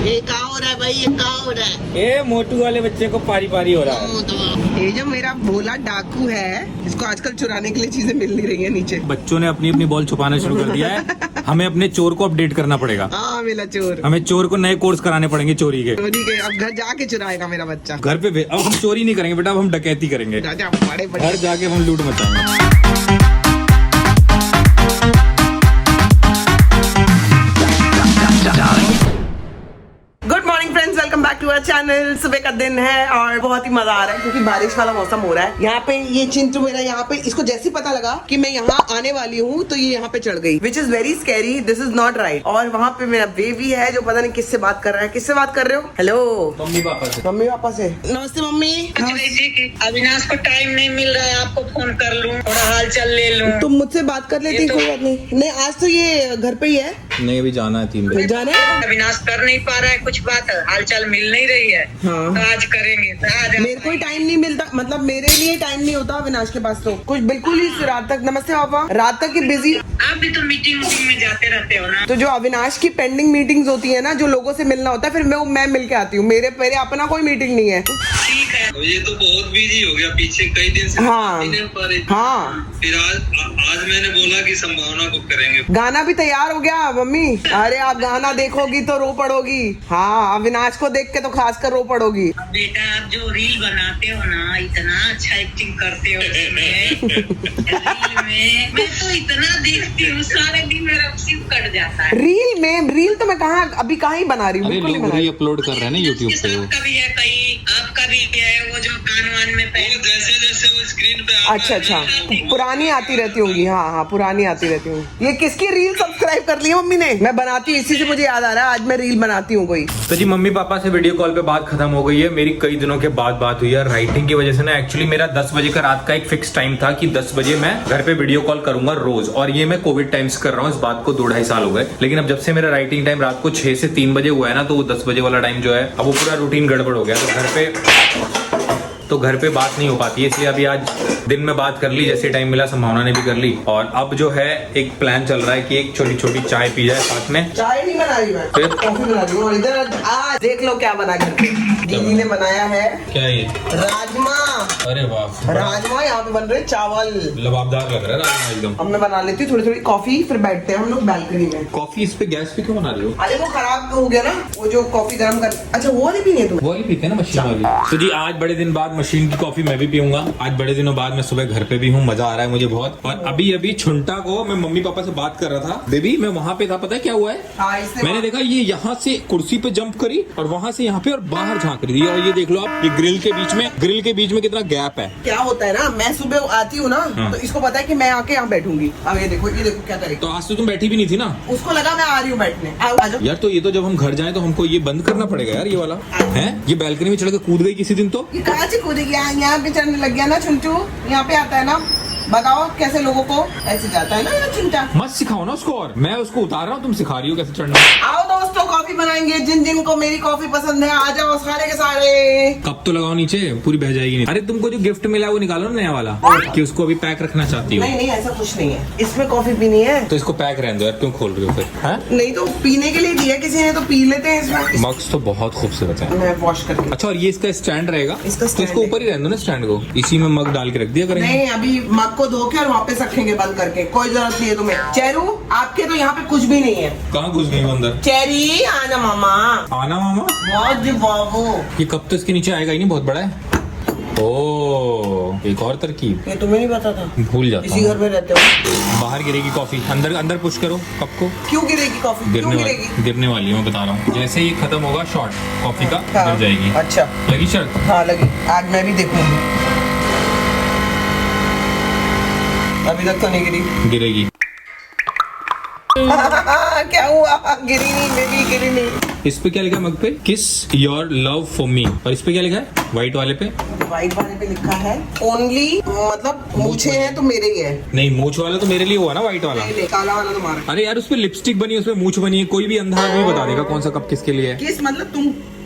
ये क्या हो रहा है भाई, ये क्या हो रहा है? ये मोटू वाले बच्चे को पारी पारी हो रहा है। तो ये जो मेरा भोला डाकू है, इसको आजकल चुराने के लिए चीजें मिल नहीं रही है नीचे। बच्चों ने अपनी अपनी बॉल छुपाना शुरू कर दिया है। हमें अपने चोर को अपडेट करना पड़ेगा। हाँ मेरा चोर, हमें चोर को नए कोर्स कराने पड़ेंगे चोरी के। चोरी के अब घर जाके चुराएगा मेरा बच्चा। घर पे अब हम चोरी नहीं करेंगे बेटा, अब हम डकैती करेंगे। राजा बड़े बड़े घर जाके हम लूट मचाएंगे। Good morning friends, welcome back to our channel. सुबह का दिन है और बहुत ही मजा आ रहा है क्योंकि बारिश वाला मौसम हो रहा है। यहाँ पे ये चिंटू मेरा यहाँ पे, इसको जैसे पता लगा कि मैं यहाँ आने वाली हूँ तो ये यहाँ पे चढ़ गई, which is very scary. This is not right. और वहाँ पे मेरा बेबी है जो पता नहीं किससे बात कर रहा है। किससे बात कर रहे हो? हेलो, मम्मी पापा से। मम्मी पापा से। नमस्ते मम्मी। अविनाश को टाइम नहीं मिल रहा है, आपको फोन कर लूं, थोड़ा हाल चाल ले लूं। तुम मुझसे बात कर लेती, कोई बात नहीं। नहीं आज तो ये घर पे ही है। नहीं अभी जाना है 3 बजे। जाना है? अविनाश कर नहीं पा रहा है, कुछ बात हाल चाल मिल नहीं रही है। हाँ। तो आज करेंगे तो आज मेरे को ही टाइम नहीं मिलता, मतलब मेरे लिए टाइम नहीं होता अविनाश के पास तो कुछ बिल्कुल ही। रात तक, नमस्ते पापा, रात तक ही बिजी। आप भी तो मीटिंग में जाते रहते हो ना। तो जो अविनाश की पेंडिंग मीटिंग्स होती है ना, जो लोगों से मिलना होता है, फिर मैं मिल के आती हूँ। मेरे अपना कोई मीटिंग नहीं है। ठीक है, ये तो बहुत बिजी हो गया पीछे कई दिन से। हाँ। नहीं पा रही। हाँ, फिर आज मैंने बोला कि संभावना को करेंगे। गाना भी तैयार हो गया मम्मी। अरे आप गाना देखोगी तो रो पड़ोगी। हाँ, अविनाश को देख के तो खासकर रो पड़ोगी। बेटा आप जो रील बनाते हो ना, इतना अच्छा एक्टिंग करते हो उसमें। रील में मैं तो इतना देखती हूँ, सारे दिन मेरा सिर कट जाता है। रील तो मैं अभी कहाँ ही बना रही हूँ, बिल्कुल नहीं बना रही। अपलोड कर रहे हैं ना यूट्यूब पे। आपका भी है कहीं, आपका भी है वो जो कान वान में वो जैसे जैसे वो स्क्रीन पे आता अच्छा है, अच्छा, पुरानी आती रहती होंगी। हाँ, पुरानी आती रहती होंगी। ये किसकी रील सब्सक्राइब कर ली है मम्मी ने? मैं बनाती हूँ, इसी से मुझे याद आ रहा है आज मैं रील बनाती हूँ कोई। तो जी मम्मी पापा से वीडियो कॉल पे बात खत्म हो गई है। मेरी कई दिनों के बाद बात हुई है। राइटिंग की वजह से ना, एक्चुअली मेरा 10 बजे का रात का एक फिक्स टाइम था कि 10 बजे मैं घर पे वीडियो कॉल करूंगा रोज। और ये मैं कोविड टाइम्स कर रहा हूँ, इस बात को 2-2.5 साल हो गए। लेकिन अब जब से मेरा राइटिंग टाइम रात को 6 से 3 बजे हुआ है ना, तो वो 10 बजे वाला टाइम जो है, अब वो पूरा रूटीन गड़बड़ हो गया। तो घर पे बात नहीं हो पाती है, इसलिए अभी आज दिन में बात कर ली, जैसे टाइम मिला संभावना ने भी कर ली। और अब जो है एक प्लान चल रहा है कि एक छोटी छोटी चाय पी जाए साथ में। चाय नहीं बना रही मैं, फिर? कॉफी बना रही हूँ। और इधर आज देख लो क्या बना के दीदी ने बनाया है। क्या ये? राजमा। अरे वाह, राजमा यहाँ पे बन रहे चावल, लबाबदार लग रहा है राजमा एकदम। अब मैं बना लेती हूँ थोड़ी थोड़ी कॉफी, फिर बैठते हैं हम लोग बालकनी में। कॉफी इस पे गैस पे क्यों बना रही हो? अरे वो खराब हो गया ना, वो जो कॉफी गर्म कर। अच्छा वो नहीं पीनी है तुम? वो ही पीते हैं ना मशीन वाली। तो जी आज बड़े दिन बाद मशीन की कॉफी मैं भी पीऊंगा। आज बड़े दिनों बाद मैं सुबह घर पे भी हूँ, मजा आ रहा है मुझे बहुत। और अभी छुंटा को मैं मम्मी पापा से बात कर रहा था। बेबी मैं वहाँ पे था, पता है क्या हुआ है? हाँ, इसने मैंने देखा ये यहाँ से कुर्सी पे जंप करी और वहाँ से यहाँ पे और बाहर झांक रही थी। और ये देख लो आप, ये ग्रिल के बीच में कितना गैप है। क्या होता है ना, मैं सुबह आती हूँ ना, तो इसको पता है कि मैं आके यहाँ बैठूंगी। अब ये देखो क्या करेगी। तो आज तो तुम बैठी भी नहीं थी ना? उसको लगा मैं आ रही हूँ बैठने। आ जाओ यार तो ये तो जब हम घर जाएं तो हमको ये बंद करना पड़ेगा यार, ये वाला है। ये बैल्कनी में चढ़ के कूद गई किसी दिन तो। ये कहाँ से कूदेगी? यहाँ पे चढ़ने लग गया ना छुंटू, यहाँ पे आता है ना। बताओ कैसे लोगों को ऐसे जाता है ना ये चिंटा। मत सिखाओ ना उसको, और मैं उसको उतार रहा हूँ, तुम सिखा रही हो कैसे चढ़ना। आओ दोस्तों, कॉफी बनाएंगे। जिन को मेरी कॉफी पसंद है आ जाओ सारे के सारे। कप तो लगाओ नीचे, पूरी बह जाएगी नहीं। अरे तुमको जो गिफ्ट मिला है वो निकालो ना, नया वाला, कि उसको अभी पैक रखना चाहती हो। नहीं ऐसा कुछ नहीं है, इसमें कॉफी पीनी है तो इसको पैक रहने दो यार, क्यों खोल रही हो फिर? हैं? नहीं तो पीने के लिए दिया किसी ने, तो पी लेते हैं इसमें। मग्स तो बहुत खूबसूरत है। मैं वॉश करके। अच्छा, और ये इसका स्टैंड रहेगा, इसका तो स्टैंड इसको ऊपर ही रहने दो ना स्टैंड को, इसी में मग डाल के रख दिया करेंगे। नहीं, अभी मग को धो के और वापस रखेंगे बंद करके, कोई जरूरत नहीं है तुम्हें। चेरू आपके तो यहाँ पे कुछ भी नहीं है। कहाँ घुस गई वो अंदर? चेरी आना मामा। आना मामा। बहुत बाबू, ये कप तो इसके नीचे आएगा ही नहीं, बहुत बड़ा है। ओ, एक और तरकीब, ये तुम्हें नहीं पता था? भूल जाता इसी हूँ। घर में रहते हो। बाहर गिरेगी कॉफी, अंदर पुश करो कप को। क्यों गिरेगी कॉफी? क्यों गिरेगी? गिरने वाली है, मैं बता रहा हूँ। जैसे ही खत्म होगा शॉट कॉफी का, हाँ। गिर जाएगी। अच्छा लगी शर्त? हाँ लगी, आज मैं भी देखूंगी। अभी तक तो नहीं गिरी। गिरेगी। क्या हुआ? गिरी नहीं बेबी, गिरी नहीं। इस पे क्या लिखा है मग पे? किस योर लव फॉर मी। और इस पे क्या लिखा है व्हाइट वाले पे? व्हाइट वाले पे लिखा है ओनली, मतलब मूछे हैं तो मेरे ही है। नहीं, मूछ वाला तो मेरे लिए हुआ ना, व्हाइट वाला। नहीं, काला वाला तुम्हारा। अरे यार उस पे लिपस्टिक बनी है, उस पे मूछ बनी है, कोई भी अंधा आदमी बता देगा कौन सा कप किसके लिए है। किस मतलब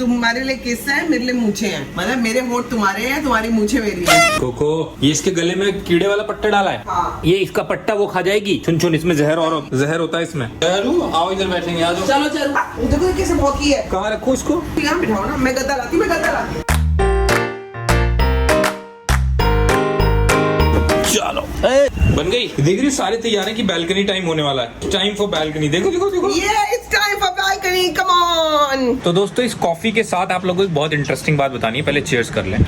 तुम्हारे लिए किस है, मेरे लिए मूछे हैं। मतलब मेरे होठ तुम्हारे हैं, तुम्हारी मूछे मेरी है। कोको, ये इसके गले में कीड़े वाला पट्टा डाला है। हाँ। ये इसका पट्टा वो खा जाएगी। सुन सुन, इसमें जहर और जहर होता है इसमें। जहरू, आओ इधर बैठेंगे। आ जाओ। चलो चलो, देखो कैसे भौंकी है। कहाँ रखो इसको? यहाँ बिठाओ ना, मैं गद्दा लाती हूँ, मैं गद्दा लाती हूँ। चलो बन गई। देख रही हो सारे तैयार हैं कि बैल्कनी टाइम होने वाला है। Time for balcony. देखो देखो देखो। ये it's time for balcony, come on. तो दोस्तों, इस कॉफी के साथ आप लोगों को एक बहुत इंटरेस्टिंग बात बतानी है। पहले चीयर्स कर लें।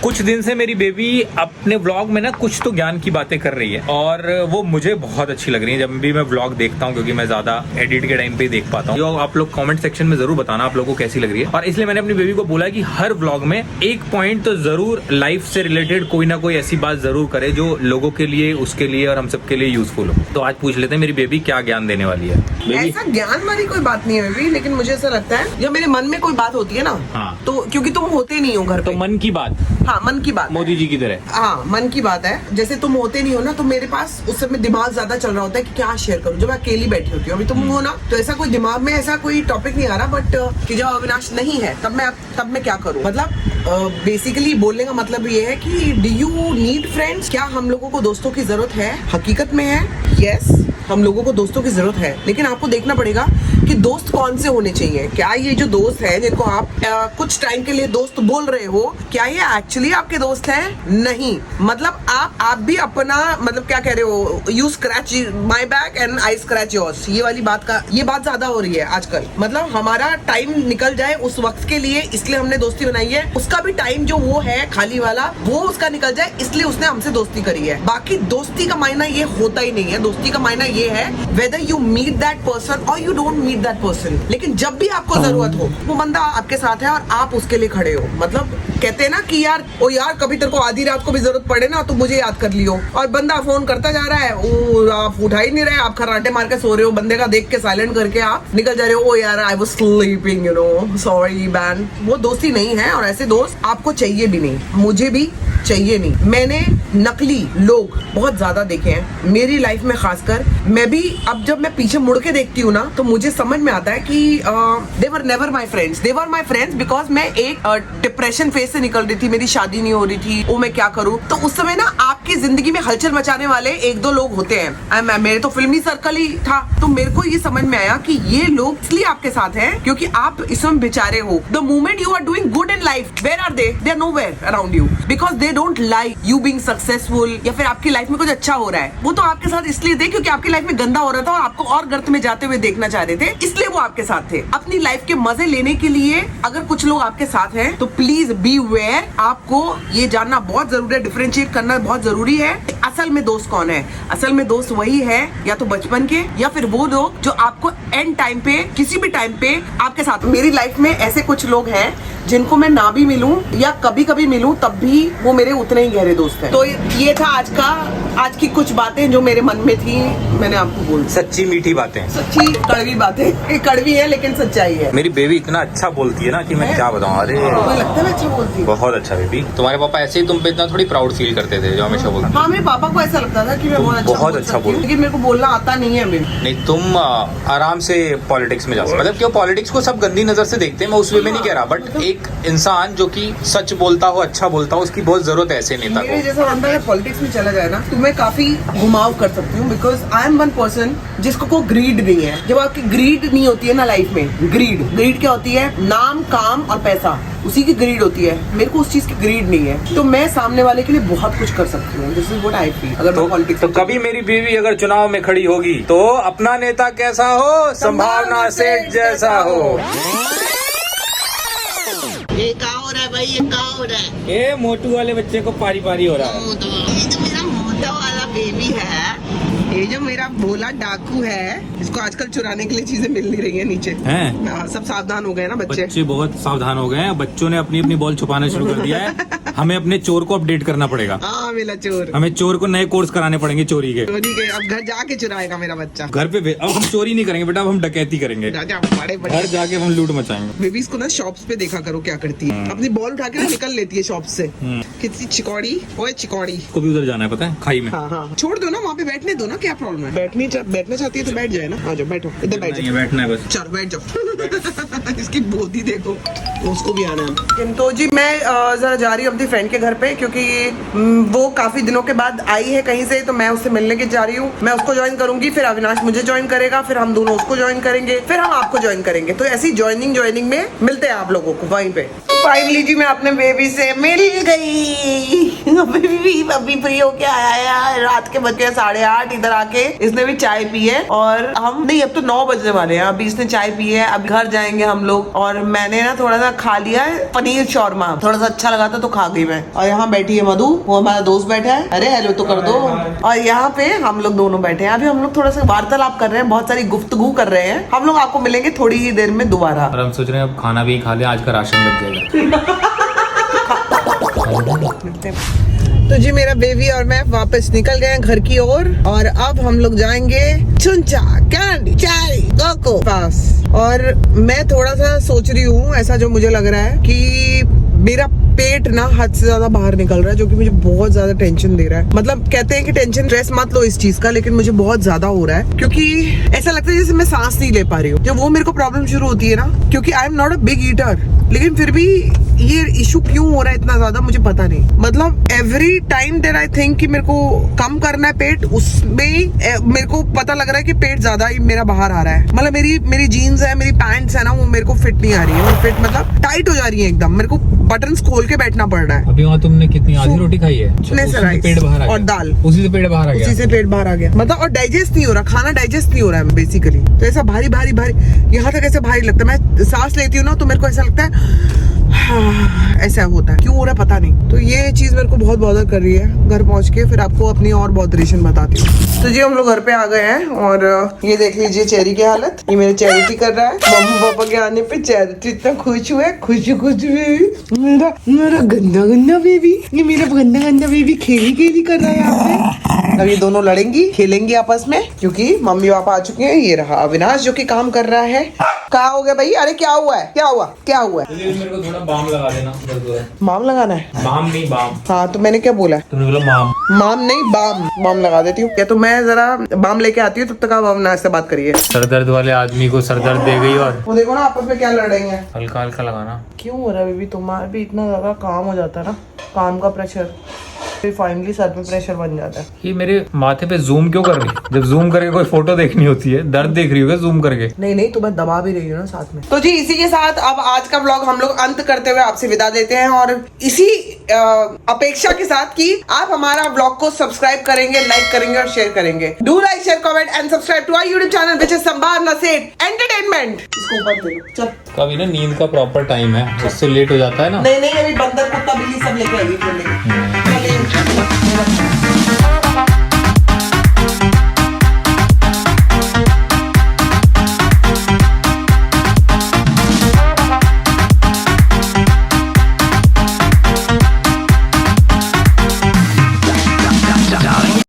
कुछ दिन से मेरी बेबी अपने व्लॉग में ना कुछ तो ज्ञान की बातें कर रही है और वो मुझे बहुत अच्छी लग रही है। जब भी मैं व्लॉग देखता हूँ, क्योंकि मैं ज्यादा एडिट के टाइम पे ही देख पाता हूँ। आप लोग कमेंट सेक्शन में जरूर बताना आप लोगों को कैसी लग रही है। और इसलिए मैंने अपनी बेबी को बोला कि हर व्लॉग में एक पॉइंट तो जरूर लाइफ से रिलेटेड कोई ना कोई ऐसी बात जरूर करे जो लोगों के लिए, उसके लिए और हम सबके लिए यूजफुल हो। तो आज पूछ लेते हैं मेरी बेबी क्या ज्ञान देने वाली है। बेबी, ऐसा ज्ञान वाली कोई बात नहीं है बेबी, लेकिन मुझे ऐसा लगता है जब मेरे मन में कोई बात होती है ना, हाँ। तो क्योंकि तुम होते नहीं हो घर तो पे। मन की बात। हाँ, मन की बात। मोदी जी की तरह। हाँ, मन की बात है। जैसे तुम होते नहीं हो ना, तो मेरे पास उस समय दिमाग ज्यादा चल रहा होता है कि क्या शेयर करूं। जब मैं अकेली बैठी होती हूँ, अभी तुम हो ना, तो ऐसा कोई दिमाग में ऐसा कोई टॉपिक नहीं आ रहा। बट कि जब अविनाश नहीं है, तब मैं क्या करूं। मतलब बेसिकली बोलने का मतलब ये है कि डू यू नीड फ्रेंड्स? क्या हम लोगों को दोस्तों की जरूरत है? हकीकत में है, यस, हम लोगों को दोस्तों की जरूरत है। लेकिन आपको देखना पड़ेगा कि दोस्त कौन से होने चाहिए। क्या ये जो दोस्त है जिनको आप कुछ टाइम के लिए दोस्त बोल रहे हो, क्या ये एक्चुअली आपके दोस्त हैं? नहीं। मतलब आप भी अपना, मतलब क्या कह रहे हो, you scratch my back and I scratch yours. ये वाली बात ज्यादा हो रही है आजकल। मतलब हमारा टाइम निकल जाए उस वक्त के लिए, इसलिए हमने दोस्ती बनाई है। उसका भी टाइम जो वो है खाली वाला, वो उसका निकल जाए, इसलिए उसने हमसे दोस्ती करी है। बाकी दोस्ती का मायना ये होता ही नहीं है। दोस्ती का मायना ये है whether you meet that person और you don't meet that person. लेकिन जब भी आपको जरूरत हो, वो बंदा आपके साथ है और आप उसके लिए खड़े हो। मतलब कहते हैं ना कि यार, ओ यार, कभी तेरे को आधी रात को भी जरूरत पड़े ना तो मुझे याद कर लियो। और बंदा फोन करता जा रहा है, वो आप उठा ही नहीं रहे, आप खर्राटे मार के सो रहे हो, बंदे का देख के साइलेंट करके आप निकल जा रहे हो। ओ यार, I was sleeping, you know, sorry man. वो दोस्ती नहीं है और ऐसे दोस्त आपको चाहिए भी नहीं, मुझे भी चाहिए नहीं। मैंने नकली लोग बहुत ज्यादा देखे हैं मेरी लाइफ में, खासकर मैं भी। अब जब मैं पीछे मुड़ के देखती हूँ ना, तो मुझे समझ में आता है कि they were never my friends. They were my friends because मैं एक डिप्रेशन फेज से निकल रही थी, मेरी शादी नहीं हो रही थी, वो मैं क्या करूँ। तो उस समय ना आपकी जिंदगी में हलचल मचाने वाले एक दो लोग होते हैं। मेरे तो फिल्मी सर्कल ही था, तो मेरे को ये समझ में आया कि ये लोग इसलिए आपके साथ हैं क्योंकि आप इस समय बेचारे हो। The moment you are doing good in life, where are they? They are nowhere around you because they don't like you being successful, या फिर आपकी लाइफ में कुछ अच्छा हो रहा है। वो तो आपके साथ इसलिए थे क्योंकि आपकी लाइफ में गंदा हो रहा था और आपको और गर्त में जाते हुए देखना चाह रहे थे, इसलिए वो आपके साथ थे। अपनी लाइफ के मजे लेने के लिए अगर कुछ लोग आपके साथ हैं, तो प्लीज बी वेयर। आपको ये जानना बहुत जरूरी है, डिफरेंशिएट करना बहुत जरूरी है। असल में दोस्त कौन है? असल में दोस्त वही है या तो बचपन के, या फिर वो लोग जो आपको एंड टाइम पे, किसी भी टाइम पे आपके साथ। मेरी लाइफ में ऐसे कुछ लोग हैं जिनको मैं ना भी मिलूं या कभी कभी मिलूं, तब भी वो मेरे उतने ही गहरे दोस्त हैं। तो ये था आज की कुछ बातें जो मेरे मन में थी, मैंने आपको बोल दी। सच्ची मीठी बातें, सच्ची कड़वी बातें। ये कड़वी है लेकिन सच्चाई है। मेरी बेबी इतना अच्छा बोलती है ना कि मैं क्या बताऊं। अरे मुझे लगता है मैं अच्छा बोलती हूँ। बहुत अच्छा बेबी। तुम्हारे पापा ऐसे ही तुम पे इतना थोड़ी प्राउड फील करते थे, जो हमेशा बोलते। हाँ, मेरे पापा को ऐसा लगता था कि मैं बहुत अच्छा बोलती हूँ, लेकिन मेरे को बोलना आता नहीं है अभी। नहीं, तुम आराम से पॉलिटिक्स में जा सकते। मतलब क्यों, पॉलिटिक्स को सब गंदी नजर से देखते हैं, मैं उस वे में नहीं कह रहा, बट एक इंसान जो कि सच बोलता हो, अच्छा बोलता हो, उसकी बहुत जरूरत है ऐसे नेता मेरे को। जैसा बंदा अगर पॉलिटिक्स में चला जाए ना, तो मैं काफी घुमाव कर सकती हूँ। Because I am one person जिसको कोई ग्रीड नहीं है। जब आपकी ग्रीड नहीं होती है ना लाइफ में, ग्रीड क्या होती है? नाम, काम और पैसा, उसी की ग्रीड होती है। मेरे को उस चीज की ग्रीड नहीं है, तो मैं सामने वाले के लिए बहुत कुछ कर सकती हूँ। This is what I feel. अगर मैं पॉलिटिक्स तो कभी मेरी बीवी अगर चुनाव में खड़ी होगी तो अपना नेता कैसा हो, संभावना सेठ जैसा हो। ये क्या हो रहा है भाई? ये क्या हो रहा है? ये मोटू वाले बच्चे को पारी पारी हो रहा है। ये जो मेरा मोटा वाला बेबी है, ये जो मेरा भोला डाकू है, इसको आजकल चुराने के लिए चीजें मिल नहीं रही है नीचे। हैं? हाँ, सब सावधान हो गए ना बच्चे। बच्चे बहुत सावधान हो गए हैं। बच्चों ने अपनी अपनी बॉल छुपाना शुरू कर दिया है। हमें अपने चोर को अपडेट करना पड़ेगा। हाँ, मेरा चोर। हमें चोर को नए कोर्स कराने पड़ेंगे चोरी के। चोरी के अब घर जाके चुराएगा मेरा बच्चा। घर पे अब हम चोरी नहीं करेंगे बेटा, अब हम डकैती करेंगे। राजा बड़े घर जाके हम लूट मचाएंगे। बेबीज को ना शॉप्स पे देखा करो क्या करती है। अपनी बॉल उठा के ना निकल लेती है शॉप से। कितनी चिकौड़ी, ओए चिकौड़ी। को भी उधर जाना है, पता है, खाई में। हाँ हाँ, छोड़ दो ना, वहाँ पे बैठने दो ना, क्या प्रॉब्लम है? बैठना चाहती है तो बैठ जाए ना। आ जाओ, बैठो, इधर बैठ जाओ। बैठना है बस। चलो बैठ जाओ। इसकी बोधी देखो, उसको भी आना है। तो जी मैं जरा जा रही हूँ अपनी फ्रेंड के घर पे, क्योंकि वो काफी दिनों के बाद आई है कहीं से, तो मैं उससे मिलने के जा रही हूँ। मैं उसको ज्वाइन करूंगी, फिर अविनाश मुझे ज्वाइन करेगा, फिर हम दोनों उसको ज्वाइन करेंगे, फिर हम आपको ज्वाइन करेंगे। तो ऐसी ज्वाइनिंग में मिलते हैं आप लोगों को वहीं पे। फाइनली जी मैं अपने बेबी से मिल गई। बेबी अभी फ्री होके आया है, रात के बज गए 8:30। इधर आके इसने भी चाय पी है, और हम नहीं, अब तो 9 बजने वाले हैं। अभी इसने चाय पी है, अब घर जाएंगे हम लोग। और मैंने ना थोड़ा सा खा लिया है पनीर शौरमा, थोड़ा सा अच्छा लगा था तो खा गई मैं। और यहाँ बैठी है मधु, वो हमारा दोस्त बैठा है। अरे हेलो तो कर दो। और यहाँ पे हम लोग दोनों बैठे हैं। अभी हम लोग थोड़ा सा वार्तालाप कर रहे हैं, बहुत सारी गुफ्तगू कर रहे हैं। हम लोग आपको मिलेंगे थोड़ी ही देर में दोबारा। और हम सोच रहे हैं अब खाना भी खा ले, आज का राशन बच जाएगा। तो जी मेरा बेबी और मैं वापस निकल गए हैं घर की ओर, और अब हम लोग जाएंगे चुंचा कैंडी चाय कोको पास। और मैं थोड़ा सा सोच रही हूँ, ऐसा जो मुझे लग रहा है कि मेरा पेट ना हद से ज्यादा बाहर निकल रहा है, जो कि मुझे बहुत ज्यादा टेंशन दे रहा है। मतलब कहते हैं कि टेंशन स्ट्रेस मत लो इस चीज का, लेकिन मुझे बहुत ज्यादा हो रहा है, क्योंकि ऐसा लगता है जैसे मैं सांस नहीं ले पा रही हूँ। जब वो मेरे को प्रॉब्लम शुरू होती है ना, क्योंकि I am not a big eater, लेकिन फिर भी ये इशू क्यों हो रहा है इतना ज्यादा मुझे पता नहीं। मतलब every time there I think कि मेरे को कम करना है पेट, उसमें मेरे को पता लग रहा है कि पेट ज्यादा ही मेरा बाहर आ रहा है। मतलब मेरी जीन्स है, मेरी पैंट्स है ना, वो मेरे को फिट नहीं आ रही है। फिट मतलब टाइट हो जा रही है एकदम, मेरे को बटन्स खोल के बैठना पड़ रहा है। अभी वहाँ तुमने कितनी आधी रोटी खाई है? उसी से पेट बाहर आ गया। और दाल, उसी से पेट बाहर आ गया। उसी से पेट बाहर आ गया। मतलब और डाइजेस्ट नहीं हो रहा, खाना डाइजेस्ट नहीं हो रहा है बेसिकली। तो ऐसा भारी भारी भारी, यहाँ तक ऐसे भारी लगता है। मैं सांस लेती हूँ ना तो मेरे को ऐसा लगता है ऐसा होता है, क्यों हो रहा है पता नहीं। तो ये चीज मेरे को बहुत बॉदर कर रही है। घर पहुंच के फिर आपको अपनी और बॉदरेशन बताती हूँ। तो जी हम लोग घर पे आ गए हैं, और ये देख लीजिए चेरी की हालत। ये मेरे चैरिटी कर रहा है। मम्मी पापा के आने पे चैरिटी इतना खुश हुआ है, खुश बेबी। मेरा गंदा गंदा बेबी, ये मेरा गंदा गंदा बेबी खेली कर रहा है यहाँ पे। अब ये दोनों लड़ेंगी, खेलेंगी आपस में, क्योंकि मम्मी पापा आ चुके हैं। ये रहा अविनाश जो कि काम कर रहा है। कहाँ हो गया भाई? अरे क्या हुआ है? क्या हुआ है? मेरे को थोड़ा बाम लगा देना। माम लगाना है? बाम नहीं बाम। हाँ तो मैंने क्या बोला? तुमने बोला माम। माम नहीं बाम लगा देती हूँ। या तो मैं जरा बाम लेके आती हूँ, तब तक आप अविनाश से बात करिए। सर दर्द वाले आदमी को सर दर्द दे गई, और वो देखो ना आपस में क्या लड़ रही हैं। हल्का हल्का लगाना। क्यों हो रहा है बेबी? तुम्हारा भी इतना ज्यादा काम हो जाता है ना, काम का प्रेशर, फिर फाइनली सर पे प्रेशर बन जाता है। ये मेरे माथे पे जूम क्यों कर रही है? जब जूम करके कोई फोटो देखनी होती है, दर्द देख रही होगा जूम करके। नहीं तो मैं दबा भी रही हूँ ना साथ में। तो जी इसी के साथ अब आज का व्लॉग हम लोग अंत करते हुए आपसे विदा देते हैं, और इसी अपेक्षा के साथ कि आप हमारा व्लॉग को सब्सक्राइब करेंगे, लाइक करेंगे और शेयर करेंगे। Do like, share, comment and subscribe to our YouTube channel which is Sambhavna Seth entertainment. इसको ऊपर दे दो चल। कभी ना नींद का प्रॉपर टाइम है, उससे लेट हो जाता है ना। नहीं अभी बंदर कुत्ता बिल्ली सब लेके आएगी।